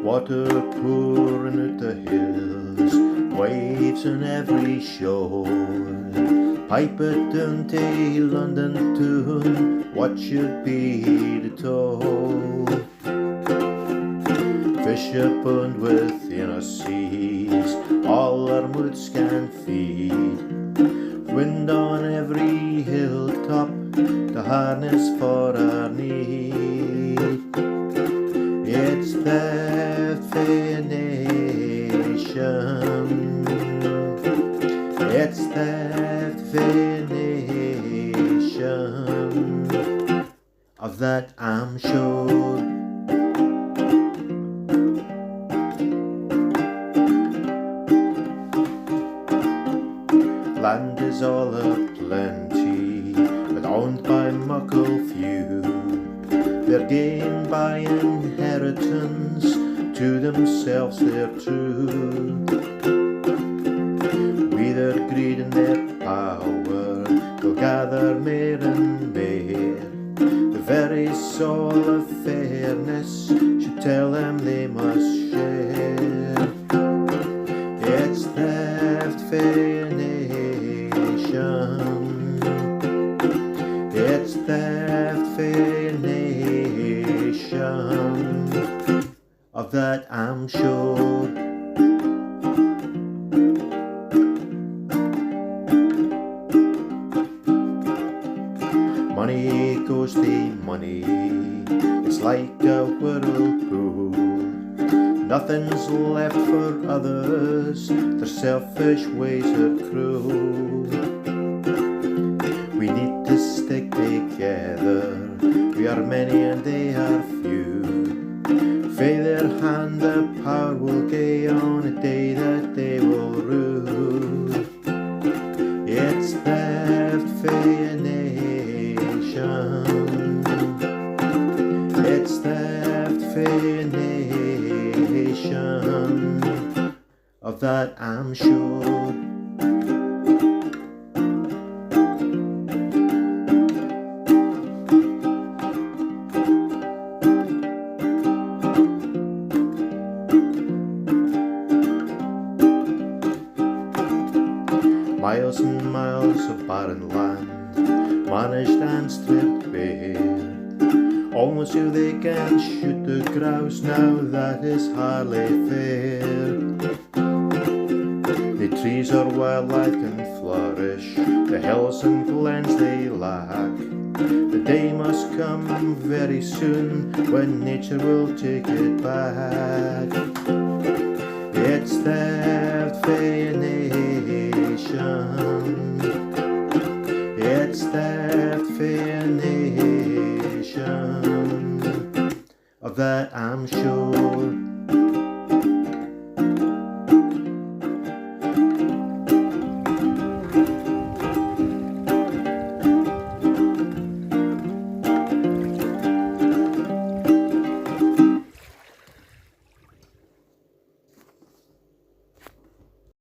Water pouring out the hills, waves on every shore. Pipe it down to London toon, what should be the toll? Fish aboond within our seas, all our mooths can feed. Wind on every hilltop, the harness for our need. It's that fair nation, it's that fair nation, of that I'm sure. Land is all a plenty, but owned by muckle few. They're gained by inheritance, to themselves they're true. With their greed and their power, they'll gather mair and mair. The very soul of fairness should tell them they must share. It's theft fair nation, it's theft fair nation, of that I'm sure. Money goes to money, it's like a whirlpool. Nothing's left for others, their selfish ways are cruel. We need to stick together, we are many and they are few. Fae their hand the power will gain on a day that they will rule. It's theft fair nation, it's theft fair nation, of that I'm sure. Miles and miles of barren land, managed and stripped bare. Almost so they can shoot the grouse, now that is hardly fair. The trees are wildlife can flourish, the hills and glens they lack. The day must come very soon when nature will take it back. It's theft fair nation, it's theft fair nation, of that I'm sure.